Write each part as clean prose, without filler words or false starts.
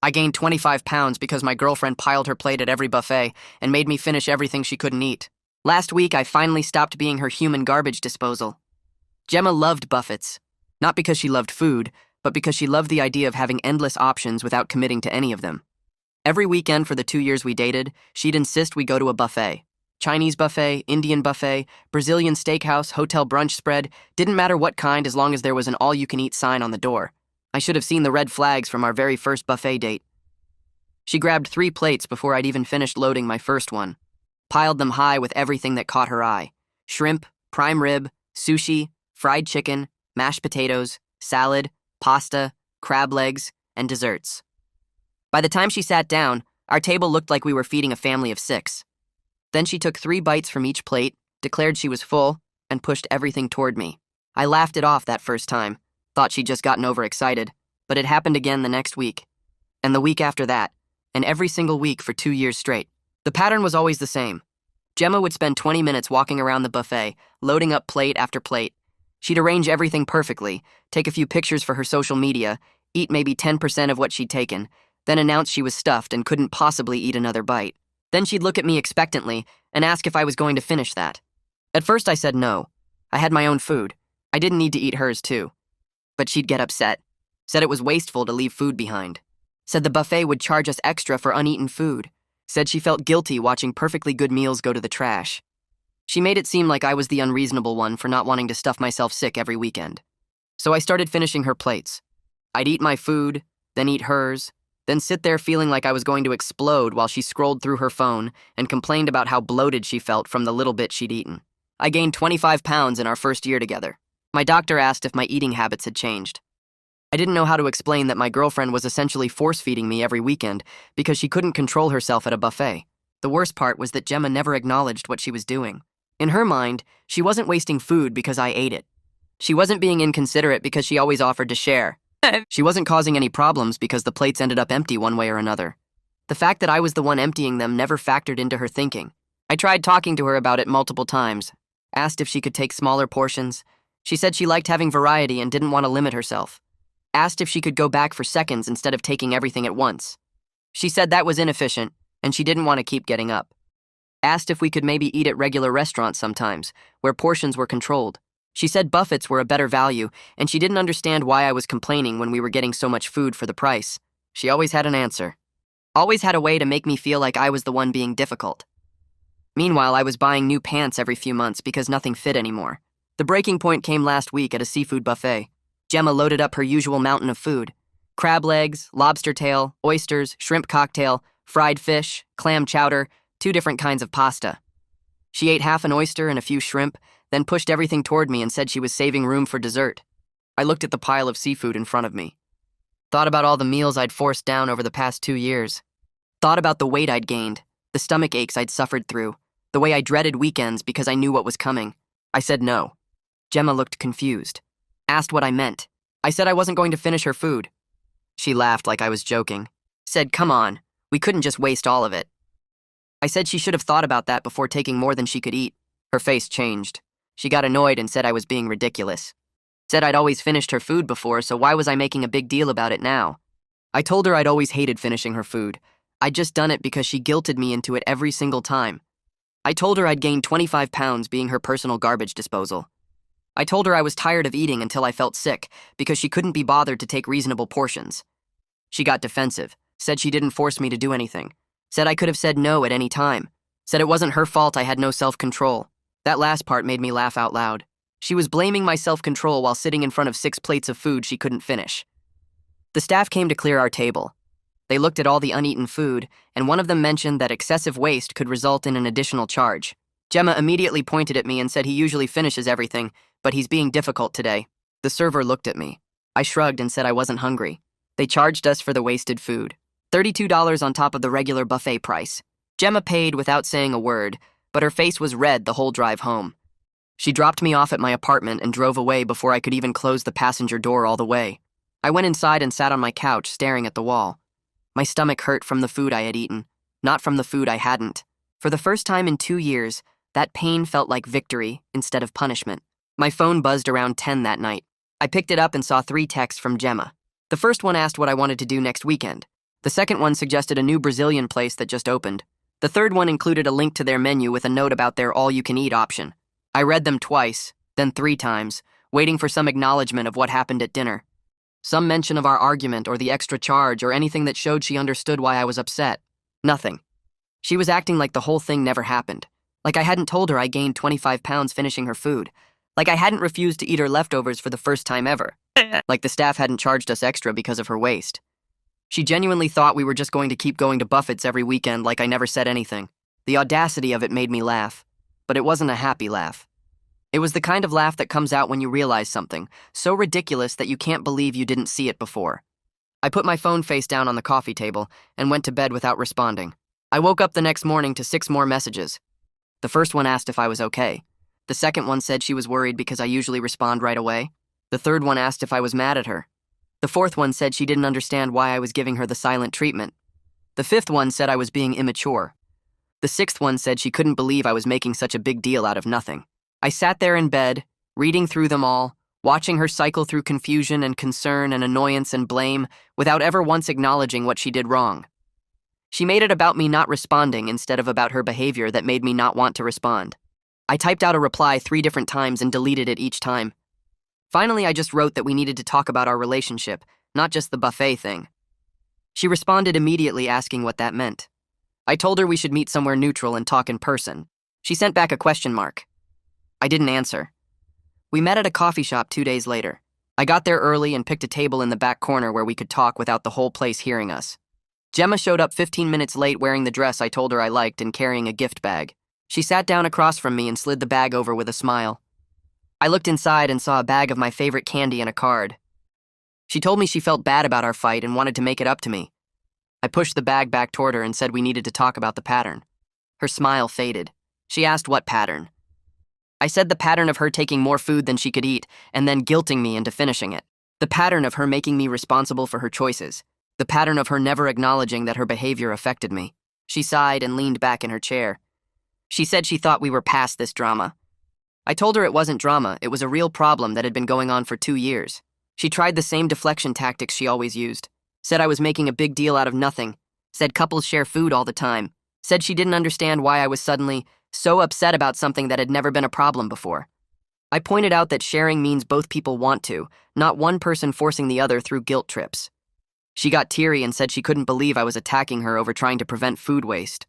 I gained 25 pounds because my girlfriend piled her plate at every buffet and made me finish everything she couldn't eat. Last week, I finally stopped being her human garbage disposal. Gemma loved buffets, not because she loved food, but because she loved the idea of having endless options without committing to any of them. Every weekend for the 2 years we dated, she'd insist we go to a buffet. Chinese buffet, Indian buffet, Brazilian steakhouse, hotel brunch spread, didn't matter what kind as long as there was an all-you-can-eat sign on the door. I should have seen the red flags from our very first buffet date. She grabbed 3 plates before I'd even finished loading my first one, piled them high with everything that caught her eye: shrimp, prime rib, sushi, fried chicken, mashed potatoes, salad, pasta, crab legs, and desserts. By the time she sat down, our table looked like we were feeding a family of 6. Then she took 3 bites from each plate, declared she was full, and pushed everything toward me. I laughed it off that first time, thought she'd just gotten overexcited, but it happened again the next week, and the week after that, and every single week for 2 years straight. The pattern was always the same. Gemma would spend 20 minutes walking around the buffet, loading up plate after plate. She'd arrange everything perfectly, take a few pictures for her social media, eat maybe 10% of what she'd taken, then announce she was stuffed and couldn't possibly eat another bite. Then she'd look at me expectantly and ask if I was going to finish that. At first I said no. I had my own food. I didn't need to eat hers too. But she'd get upset, said it was wasteful to leave food behind, said the buffet would charge us extra for uneaten food, said she felt guilty watching perfectly good meals go to the trash. She made it seem like I was the unreasonable one for not wanting to stuff myself sick every weekend. So I started finishing her plates. I'd eat my food, then eat hers, then sit there feeling like I was going to explode while she scrolled through her phone and complained about how bloated she felt from the little bit she'd eaten. I gained 25 pounds in our first year together. My doctor asked if my eating habits had changed. I didn't know how to explain that my girlfriend was essentially force-feeding me every weekend because she couldn't control herself at a buffet. The worst part was that Gemma never acknowledged what she was doing. In her mind, she wasn't wasting food because I ate it. She wasn't being inconsiderate because she always offered to share. She wasn't causing any problems because the plates ended up empty one way or another. The fact that I was the one emptying them never factored into her thinking. I tried talking to her about it multiple times, asked if she could take smaller portions. She said she liked having variety and didn't want to limit herself. Asked if she could go back for seconds instead of taking everything at once. She said that was inefficient, and she didn't want to keep getting up. Asked if we could maybe eat at regular restaurants sometimes, where portions were controlled. She said buffets were a better value, and she didn't understand why I was complaining when we were getting so much food for the price. She always had an answer. Always had a way to make me feel like I was the one being difficult. Meanwhile, I was buying new pants every few months because nothing fit anymore. The breaking point came last week at a seafood buffet. Gemma loaded up her usual mountain of food: crab legs, lobster tail, oysters, shrimp cocktail, fried fish, clam chowder, 2 different kinds of pasta. She ate half an oyster and a few shrimp, then pushed everything toward me and said she was saving room for dessert. I looked at the pile of seafood in front of me. Thought about all the meals I'd forced down over the past 2 years. Thought about the weight I'd gained, the stomach aches I'd suffered through, the way I dreaded weekends because I knew what was coming. I said no. Gemma looked confused. Asked what I meant. I said I wasn't going to finish her food. She laughed like I was joking. Said, "Come on, we couldn't just waste all of it." I said she should have thought about that before taking more than she could eat. Her face changed. She got annoyed and said I was being ridiculous. Said I'd always finished her food before, so why was I making a big deal about it now? I told her I'd always hated finishing her food. I'd just done it because she guilted me into it every single time. I told her I'd gained 25 pounds being her personal garbage disposal. I told her I was tired of eating until I felt sick because she couldn't be bothered to take reasonable portions. She got defensive, said she didn't force me to do anything, said I could have said no at any time, said it wasn't her fault I had no self-control. That last part made me laugh out loud. She was blaming my self-control while sitting in front of 6 plates of food she couldn't finish. The staff came to clear our table. They looked at all the uneaten food, and one of them mentioned that excessive waste could result in an additional charge. Gemma immediately pointed at me and said he usually finishes everything, but he's being difficult today. The server looked at me. I shrugged and said I wasn't hungry. They charged us for the wasted food. $32 on top of the regular buffet price. Gemma paid without saying a word, but her face was red the whole drive home. She dropped me off at my apartment and drove away before I could even close the passenger door all the way. I went inside and sat on my couch staring at the wall. My stomach hurt from the food I had eaten, not from the food I hadn't. For the first time in 2 years, that pain felt like victory instead of punishment. My phone buzzed around 10 that night. I picked it up and saw 3 texts from Gemma. The first one asked what I wanted to do next weekend. The second one suggested a new Brazilian place that just opened. The third one included a link to their menu with a note about their all-you-can-eat option. I read them twice, then 3 times, waiting for some acknowledgement of what happened at dinner. Some mention of our argument or the extra charge or anything that showed she understood why I was upset. Nothing. She was acting like the whole thing never happened. Like I hadn't told her I gained 25 pounds finishing her food. Like I hadn't refused to eat her leftovers for the first time ever. Like the staff hadn't charged us extra because of her waste. She genuinely thought we were just going to keep going to Buffett's every weekend like I never said anything. The audacity of it made me laugh. But it wasn't a happy laugh. It was the kind of laugh that comes out when you realize something, so ridiculous that you can't believe you didn't see it before. I put my phone face down on the coffee table and went to bed without responding. I woke up the next morning to 6 more messages. The first one asked if I was okay. The second one said she was worried because I usually respond right away. The third one asked if I was mad at her. The fourth one said she didn't understand why I was giving her the silent treatment. The fifth one said I was being immature. The sixth one said she couldn't believe I was making such a big deal out of nothing. I sat there in bed, reading through them all, watching her cycle through confusion and concern and annoyance and blame without ever once acknowledging what she did wrong. She made it about me not responding instead of about her behavior that made me not want to respond. I typed out a reply 3 different times and deleted it each time. Finally, I just wrote that we needed to talk about our relationship, not just the buffet thing. She responded immediately asking what that meant. I told her we should meet somewhere neutral and talk in person. She sent back a question mark. I didn't answer. We met at a coffee shop 2 days later. I got there early and picked a table in the back corner where we could talk without the whole place hearing us. Gemma showed up 15 minutes late wearing the dress I told her I liked and carrying a gift bag. She sat down across from me and slid the bag over with a smile. I looked inside and saw a bag of my favorite candy and a card. She told me she felt bad about our fight and wanted to make it up to me. I pushed the bag back toward her and said we needed to talk about the pattern. Her smile faded. She asked what pattern. I said the pattern of her taking more food than she could eat and then guilting me into finishing it. The pattern of her making me responsible for her choices. The pattern of her never acknowledging that her behavior affected me. She sighed and leaned back in her chair. She said she thought we were past this drama. I told her it wasn't drama, it was a real problem that had been going on for 2 years. She tried the same deflection tactics she always used. Said I was making a big deal out of nothing. Said couples share food all the time. Said she didn't understand why I was suddenly so upset about something that had never been a problem before. I pointed out that sharing means both people want to, not one person forcing the other through guilt trips. She got teary and said she couldn't believe I was attacking her over trying to prevent food waste.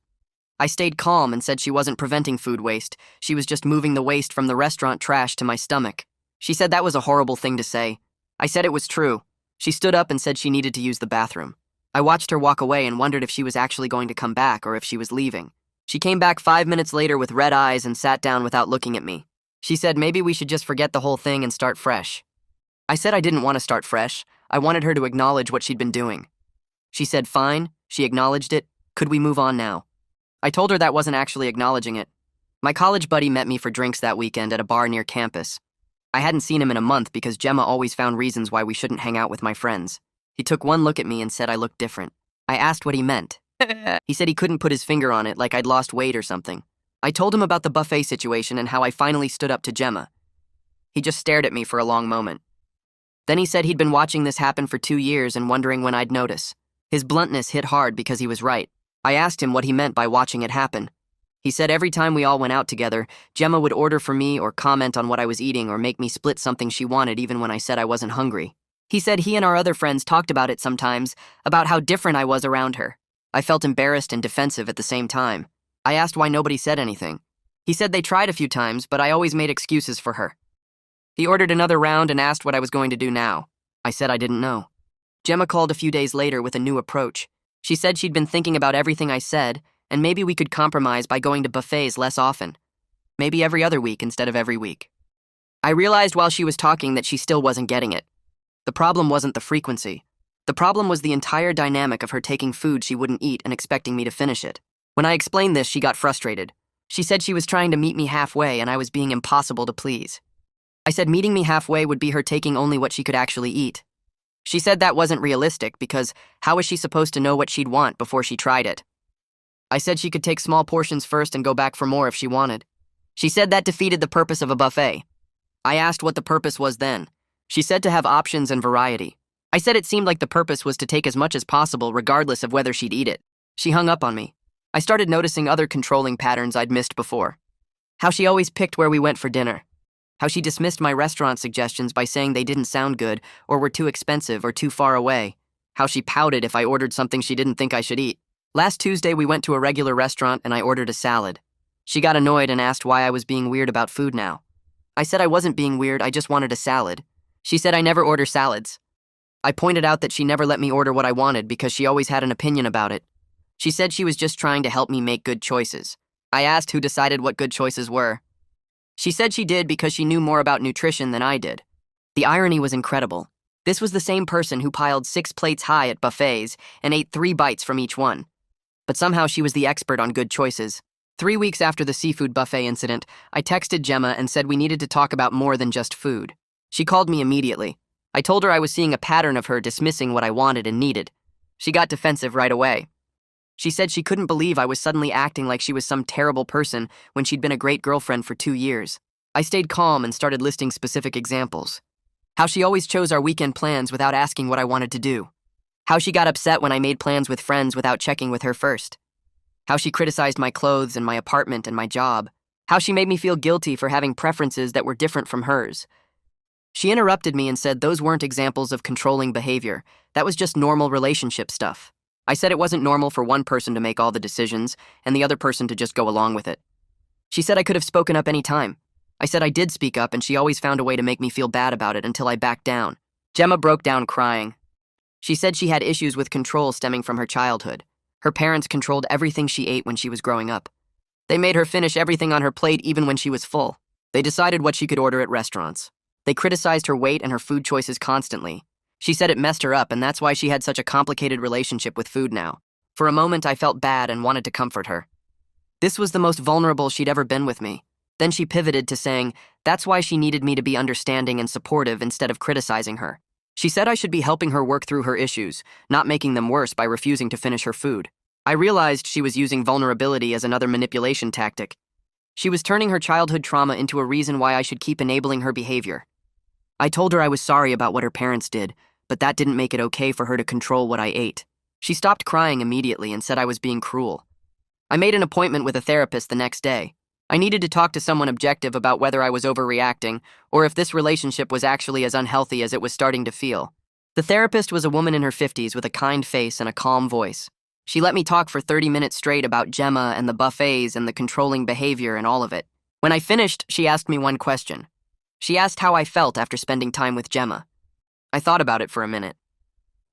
I stayed calm and said she wasn't preventing food waste, she was just moving the waste from the restaurant trash to my stomach. She said that was a horrible thing to say. I said it was true. She stood up and said she needed to use the bathroom. I watched her walk away and wondered if she was actually going to come back or if she was leaving. She came back 5 minutes later with red eyes and sat down without looking at me. She said maybe we should just forget the whole thing and start fresh. I said I didn't want to start fresh. I wanted her to acknowledge what she'd been doing. She said fine, she acknowledged it. Could we move on now? I told her that wasn't actually acknowledging it. My college buddy met me for drinks that weekend at a bar near campus. I hadn't seen him in a month because Gemma always found reasons why we shouldn't hang out with my friends. He took one look at me and said I looked different. I asked what he meant. He said he couldn't put his finger on it, like I'd lost weight or something. I told him about the buffet situation and how I finally stood up to Gemma. He just stared at me for a long moment. Then he said he'd been watching this happen for 2 years and wondering when I'd notice. His bluntness hit hard because he was right. I asked him what he meant by watching it happen. He said every time we all went out together, Gemma would order for me or comment on what I was eating or make me split something she wanted even when I said I wasn't hungry. He said he and our other friends talked about it sometimes, about how different I was around her. I felt embarrassed and defensive at the same time. I asked why nobody said anything. He said they tried a few times, but I always made excuses for her. He ordered another round and asked what I was going to do now. I said I didn't know. Gemma called a few days later with a new approach. She said she'd been thinking about everything I said, and maybe we could compromise by going to buffets less often. Maybe every other week instead of every week. I realized while she was talking that she still wasn't getting it. The problem wasn't the frequency. The problem was the entire dynamic of her taking food she wouldn't eat and expecting me to finish it. When I explained this, she got frustrated. She said she was trying to meet me halfway and I was being impossible to please. I said meeting me halfway would be her taking only what she could actually eat. She said that wasn't realistic because how was she supposed to know what she'd want before she tried it? I said she could take small portions first and go back for more if she wanted. She said that defeated the purpose of a buffet. I asked what the purpose was then. She said to have options and variety. I said it seemed like the purpose was to take as much as possible regardless of whether she'd eat it. She hung up on me. I started noticing other controlling patterns I'd missed before. How she always picked where we went for dinner. How she dismissed my restaurant suggestions by saying they didn't sound good or were too expensive or too far away. How she pouted if I ordered something she didn't think I should eat. Last Tuesday, we went to a regular restaurant and I ordered a salad. She got annoyed and asked why I was being weird about food now. I said I wasn't being weird, I just wanted a salad. She said I never order salads. I pointed out that she never let me order what I wanted because she always had an opinion about it. She said she was just trying to help me make good choices. I asked who decided what good choices were. She said she did because she knew more about nutrition than I did. The irony was incredible. This was the same person who piled 6 plates high at buffets and ate 3 bites from each one. But somehow she was the expert on good choices. 3 weeks after the seafood buffet incident, I texted Gemma and said we needed to talk about more than just food. She called me immediately. I told her I was seeing a pattern of her dismissing what I wanted and needed. She got defensive right away. She said she couldn't believe I was suddenly acting like she was some terrible person when she'd been a great girlfriend for 2 years. I stayed calm and started listing specific examples. How she always chose our weekend plans without asking what I wanted to do. How she got upset when I made plans with friends without checking with her first. How she criticized my clothes and my apartment and my job. How she made me feel guilty for having preferences that were different from hers. She interrupted me and said those weren't examples of controlling behavior. That was just normal relationship stuff. I said it wasn't normal for one person to make all the decisions and the other person to just go along with it. She said I could have spoken up any time. I said I did speak up and she always found a way to make me feel bad about it until I backed down. Gemma broke down crying. She said she had issues with control stemming from her childhood. Her parents controlled everything she ate when she was growing up. They made her finish everything on her plate even when she was full. They decided what she could order at restaurants. They criticized her weight and her food choices constantly. She said it messed her up and that's why she had such a complicated relationship with food now. For a moment I felt bad and wanted to comfort her. This was the most vulnerable she'd ever been with me. Then she pivoted to saying that's why she needed me to be understanding and supportive instead of criticizing her. She said I should be helping her work through her issues, not making them worse by refusing to finish her food. I realized she was using vulnerability as another manipulation tactic. She was turning her childhood trauma into a reason why I should keep enabling her behavior. I told her I was sorry about what her parents did, but that didn't make it okay for her to control what I ate. She stopped crying immediately and said I was being cruel. I made an appointment with a therapist the next day. I needed to talk to someone objective about whether I was overreacting or if this relationship was actually as unhealthy as it was starting to feel. The therapist was a woman in her 50s with a kind face and a calm voice. She let me talk for 30 minutes straight about Gemma and the buffets and the controlling behavior and all of it. When I finished, she asked me one question. She asked how I felt after spending time with Gemma. I thought about it for a minute.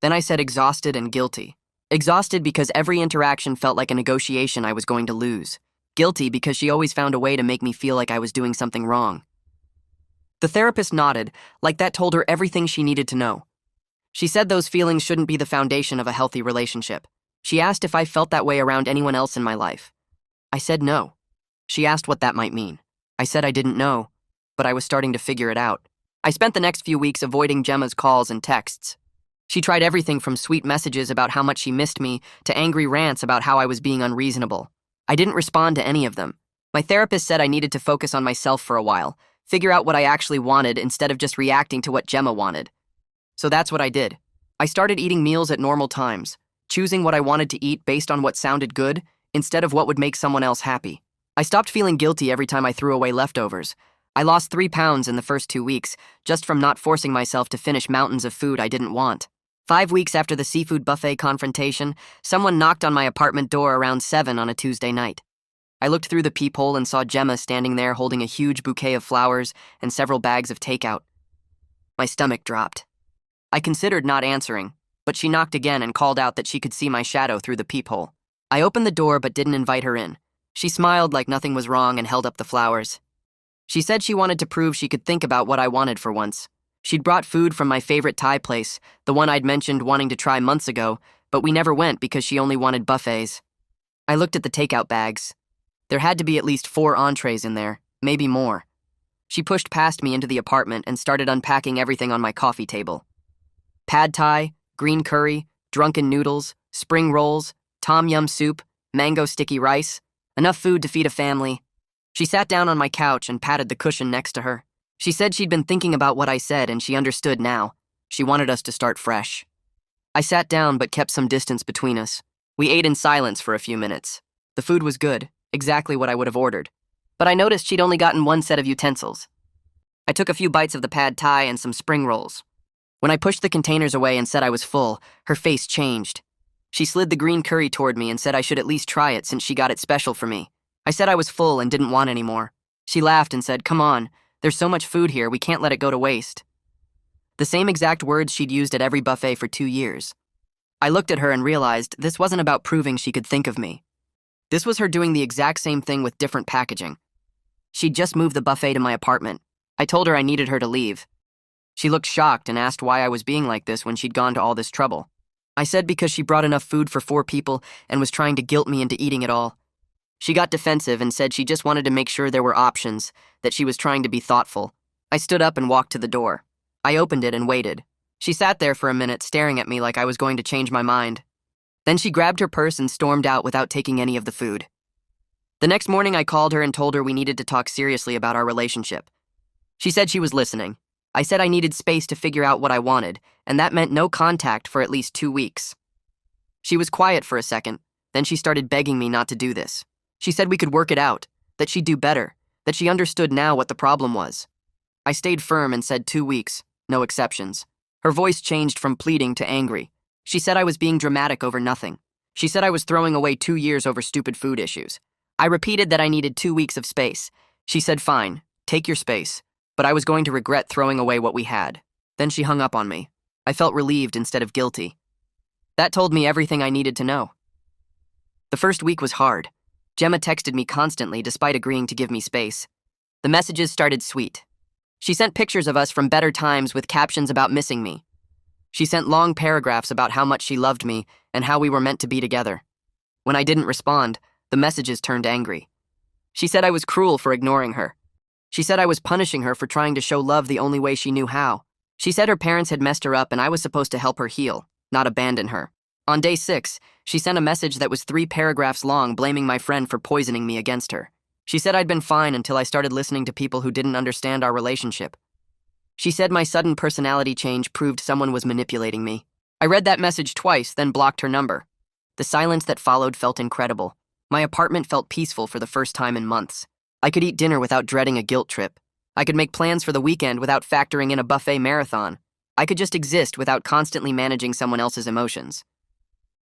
Then I said exhausted and guilty. Exhausted because every interaction felt like a negotiation I was going to lose. Guilty because she always found a way to make me feel like I was doing something wrong. The therapist nodded, like that told her everything she needed to know. She said those feelings shouldn't be the foundation of a healthy relationship. She asked if I felt that way around anyone else in my life. I said no. She asked what that might mean. I said I didn't know, but I was starting to figure it out. I spent the next few weeks avoiding Gemma's calls and texts. She tried everything from sweet messages about how much she missed me to angry rants about how I was being unreasonable. I didn't respond to any of them. My therapist said I needed to focus on myself for a while, figure out what I actually wanted instead of just reacting to what Gemma wanted. So that's what I did. I started eating meals at normal times, choosing what I wanted to eat based on what sounded good instead of what would make someone else happy. I stopped feeling guilty every time I threw away leftovers. I lost 3 pounds in the first 2 weeks just from not forcing myself to finish mountains of food I didn't want. 5 weeks after the seafood buffet confrontation, someone knocked on my apartment door around 7 on a Tuesday night. I looked through the peephole and saw Gemma standing there holding a huge bouquet of flowers and several bags of takeout. My stomach dropped. I considered not answering, but she knocked again and called out that she could see my shadow through the peephole. I opened the door but didn't invite her in. She smiled like nothing was wrong and held up the flowers. She said she wanted to prove she could think about what I wanted for once. She'd brought food from my favorite Thai place, the one I'd mentioned wanting to try months ago, but we never went because she only wanted buffets. I looked at the takeout bags. There had to be at least 4 entrees in there, maybe more. She pushed past me into the apartment and started unpacking everything on my coffee table. Pad Thai, green curry, drunken noodles, spring rolls, tom yum soup, mango sticky rice. Enough food to feed a family. She sat down on my couch and patted the cushion next to her. She said she'd been thinking about what I said and she understood now. She wanted us to start fresh. I sat down but kept some distance between us. We ate in silence for a few minutes. The food was good, exactly what I would have ordered. But I noticed she'd only gotten one set of utensils. I took a few bites of the pad thai and some spring rolls. When I pushed the containers away and said I was full, her face changed. She slid the green curry toward me and said I should at least try it since she got it special for me. I said I was full and didn't want any more. She laughed and said, "Come on, there's so much food here, we can't let it go to waste." The same exact words she'd used at every buffet for 2 years. I looked at her and realized this wasn't about proving she could think of me. This was her doing the exact same thing with different packaging. She'd just moved the buffet to my apartment. I told her I needed her to leave. She looked shocked and asked why I was being like this when she'd gone to all this trouble. I said because she brought enough food for 4 people and was trying to guilt me into eating it all. She got defensive and said she just wanted to make sure there were options, that she was trying to be thoughtful. I stood up and walked to the door. I opened it and waited. She sat there for a minute staring at me like I was going to change my mind. Then she grabbed her purse and stormed out without taking any of the food. The next morning I called her and told her we needed to talk seriously about our relationship. She said she was listening. I said I needed space to figure out what I wanted, and that meant no contact for at least 2 weeks. She was quiet for a second, then she started begging me not to do this. She said we could work it out, that she'd do better, that she understood now what the problem was. I stayed firm and said 2 weeks, no exceptions. Her voice changed from pleading to angry. She said I was being dramatic over nothing. She said I was throwing away 2 years over stupid food issues. I repeated that I needed 2 weeks of space. She said, "Fine, take your space," but I was going to regret throwing away what we had. Then she hung up on me. I felt relieved instead of guilty. That told me everything I needed to know. The first week was hard. Gemma texted me constantly despite agreeing to give me space. The messages started sweet. She sent pictures of us from better times with captions about missing me. She sent long paragraphs about how much she loved me and how we were meant to be together. When I didn't respond, the messages turned angry. She said I was cruel for ignoring her. She said I was punishing her for trying to show love the only way she knew how. She said her parents had messed her up and I was supposed to help her heal, not abandon her. On day 6, she sent a message that was 3 paragraphs long blaming my friend for poisoning me against her. She said I'd been fine until I started listening to people who didn't understand our relationship. She said my sudden personality change proved someone was manipulating me. I read that message twice, then blocked her number. The silence that followed felt incredible. My apartment felt peaceful for the first time in months. I could eat dinner without dreading a guilt trip. I could make plans for the weekend without factoring in a buffet marathon. I could just exist without constantly managing someone else's emotions.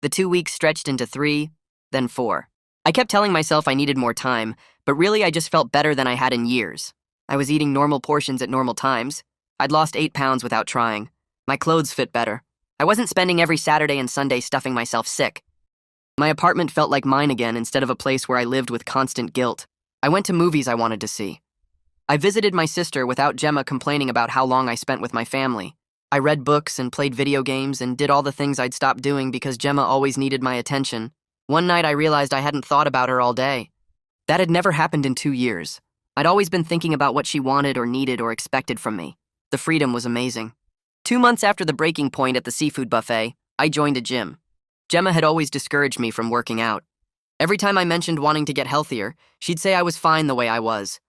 The 2 weeks stretched into 3, then 4. I kept telling myself I needed more time, but really I just felt better than I had in years. I was eating normal portions at normal times. I'd lost 8 pounds without trying. My clothes fit better. I wasn't spending every Saturday and Sunday stuffing myself sick. My apartment felt like mine again instead of a place where I lived with constant guilt. I went to movies I wanted to see. I visited my sister without Gemma complaining about how long I spent with my family. I read books and played video games and did all the things I'd stopped doing because Gemma always needed my attention. One night I realized I hadn't thought about her all day. That had never happened in 2 years. I'd always been thinking about what she wanted or needed or expected from me. The freedom was amazing. 2 months after the breaking point at the seafood buffet, I joined a gym. Gemma had always discouraged me from working out. Every time I mentioned wanting to get healthier, she'd say I was fine the way I was.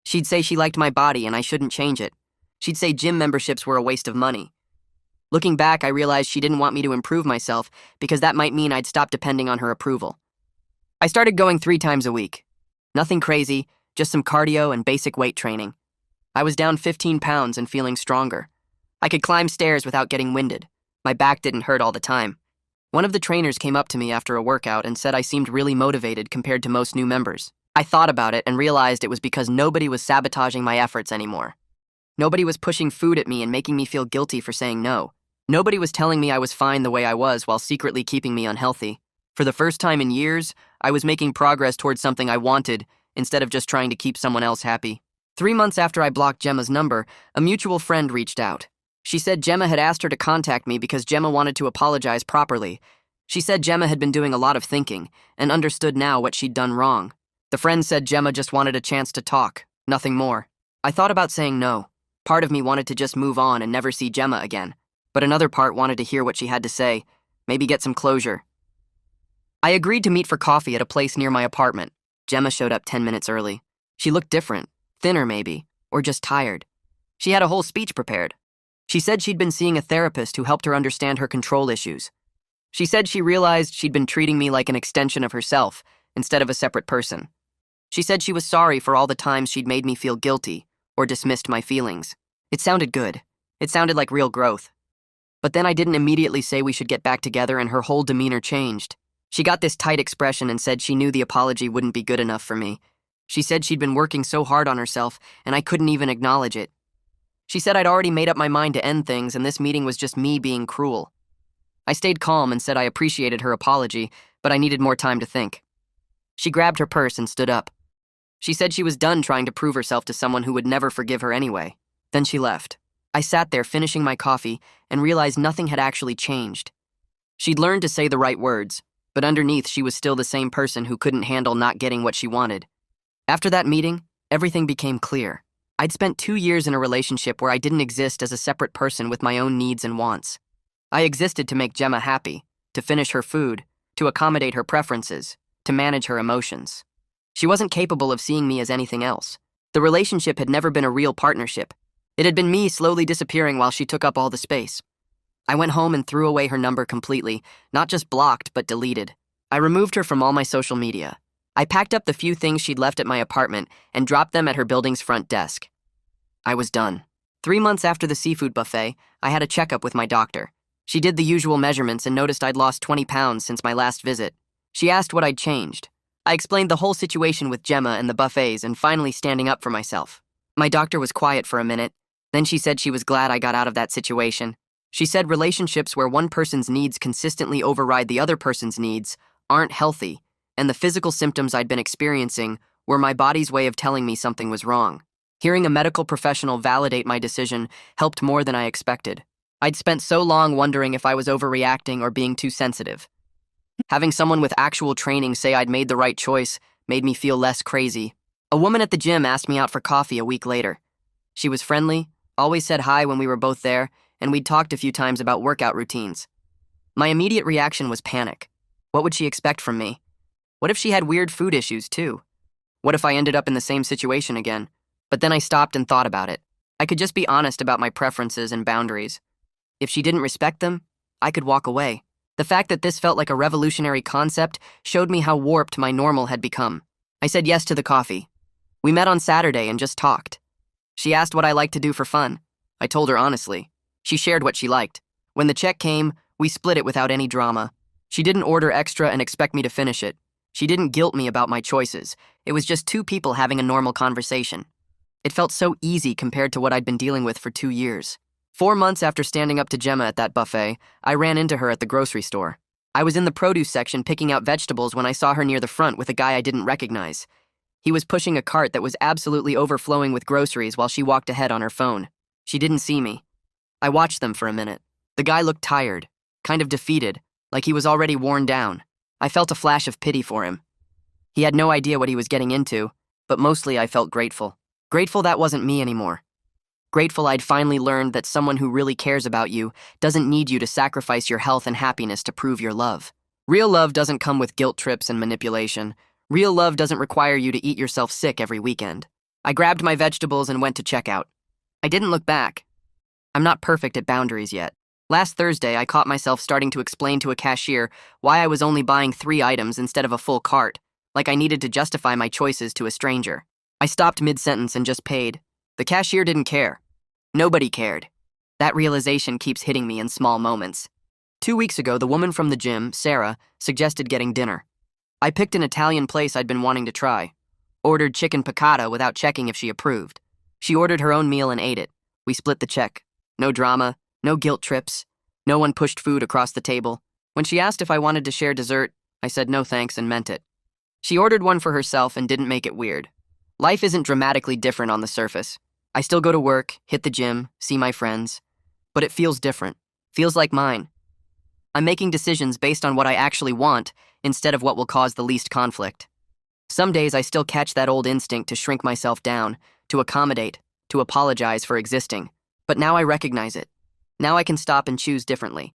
She'd say she liked my body and I shouldn't change it. She'd say gym memberships were a waste of money. Looking back, I realized she didn't want me to improve myself because that might mean I'd stop depending on her approval. I started going 3 times a week. Nothing crazy, just some cardio and basic weight training. I was down 15 pounds and feeling stronger. I could climb stairs without getting winded. My back didn't hurt all the time. One of the trainers came up to me after a workout and said I seemed really motivated compared to most new members. I thought about it and realized it was because nobody was sabotaging my efforts anymore. Nobody was pushing food at me and making me feel guilty for saying no. Nobody was telling me I was fine the way I was while secretly keeping me unhealthy. For the first time in years, I was making progress towards something I wanted instead of just trying to keep someone else happy. 3 months after I blocked Gemma's number, a mutual friend reached out. She said Gemma had asked her to contact me because Gemma wanted to apologize properly. She said Gemma had been doing a lot of thinking and understood now what she'd done wrong. The friend said Gemma just wanted a chance to talk, nothing more. I thought about saying no. Part of me wanted to just move on and never see Gemma again, but another part wanted to hear what she had to say, maybe get some closure. I agreed to meet for coffee at a place near my apartment. Gemma showed up 10 minutes early. She looked different, thinner maybe, or just tired. She had a whole speech prepared. She said she'd been seeing a therapist who helped her understand her control issues. She said she realized she'd been treating me like an extension of herself instead of a separate person. She said she was sorry for all the times she'd made me feel guilty or dismissed my feelings. It sounded good. It sounded like real growth. But then I didn't immediately say we should get back together and her whole demeanor changed. She got this tight expression and said she knew the apology wouldn't be good enough for me. She said she'd been working so hard on herself and I couldn't even acknowledge it. She said I'd already made up my mind to end things and this meeting was just me being cruel. I stayed calm and said I appreciated her apology, but I needed more time to think. She grabbed her purse and stood up. She said she was done trying to prove herself to someone who would never forgive her anyway. Then she left. I sat there finishing my coffee and realized nothing had actually changed. She'd learned to say the right words, but underneath she was still the same person who couldn't handle not getting what she wanted. After that meeting, everything became clear. I'd spent 2 years in a relationship where I didn't exist as a separate person with my own needs and wants. I existed to make Gemma happy, to finish her food, to accommodate her preferences, to manage her emotions. She wasn't capable of seeing me as anything else. The relationship had never been a real partnership. It had been me slowly disappearing while she took up all the space. I went home and threw away her number completely, not just blocked, but deleted. I removed her from all my social media. I packed up the few things she'd left at my apartment and dropped them at her building's front desk. I was done. 3 months after the seafood buffet, I had a checkup with my doctor. She did the usual measurements and noticed I'd lost 20 pounds since my last visit. She asked what I'd changed. I explained the whole situation with Gemma and the buffets and finally standing up for myself. My doctor was quiet for a minute. Then she said she was glad I got out of that situation. She said relationships where one person's needs consistently override the other person's needs aren't healthy, and the physical symptoms I'd been experiencing were my body's way of telling me something was wrong. Hearing a medical professional validate my decision helped more than I expected. I'd spent so long wondering if I was overreacting or being too sensitive. Having someone with actual training say I'd made the right choice made me feel less crazy. A woman at the gym asked me out for coffee a week later. She was friendly, always said hi when we were both there, and we'd talked a few times about workout routines. My immediate reaction was panic. What would she expect from me? What if she had weird food issues, too? What if I ended up in the same situation again? But then I stopped and thought about it. I could just be honest about my preferences and boundaries. If she didn't respect them, I could walk away. The fact that this felt like a revolutionary concept showed me how warped my normal had become. I said yes to the coffee. We met on Saturday and just talked. She asked what I liked to do for fun. I told her honestly. She shared what she liked. When the check came, we split it without any drama. She didn't order extra and expect me to finish it. She didn't guilt me about my choices. It was just 2 people having a normal conversation. It felt so easy compared to what I'd been dealing with for 2 years. 4 months after standing up to Gemma at that buffet, I ran into her at the grocery store. I was in the produce section picking out vegetables when I saw her near the front with a guy I didn't recognize. He was pushing a cart that was absolutely overflowing with groceries while she walked ahead on her phone. She didn't see me. I watched them for a minute. The guy looked tired, kind of defeated, like he was already worn down. I felt a flash of pity for him. He had no idea what he was getting into, but mostly I felt grateful. Grateful that wasn't me anymore. Grateful I'd finally learned that someone who really cares about you doesn't need you to sacrifice your health and happiness to prove your love. Real love doesn't come with guilt trips and manipulation. Real love doesn't require you to eat yourself sick every weekend. I grabbed my vegetables and went to checkout. I didn't look back. I'm not perfect at boundaries yet. Last Thursday, I caught myself starting to explain to a cashier why I was only buying 3 items instead of a full cart, like I needed to justify my choices to a stranger. I stopped mid-sentence and just paid. The cashier didn't care. Nobody cared. That realization keeps hitting me in small moments. 2 weeks ago, the woman from the gym, Sarah, suggested getting dinner. I picked an Italian place I'd been wanting to try. Ordered chicken piccata without checking if she approved. She ordered her own meal and ate it. We split the check. No drama, no guilt trips. No one pushed food across the table. When she asked if I wanted to share dessert, I said no thanks and meant it. She ordered one for herself and didn't make it weird. Life isn't dramatically different on the surface. I still go to work, hit the gym, see my friends. But it feels different. Feels like mine. I'm making decisions based on what I actually want instead of what will cause the least conflict. Some days I still catch that old instinct to shrink myself down, to accommodate, to apologize for existing. But now I recognize it. Now I can stop and choose differently.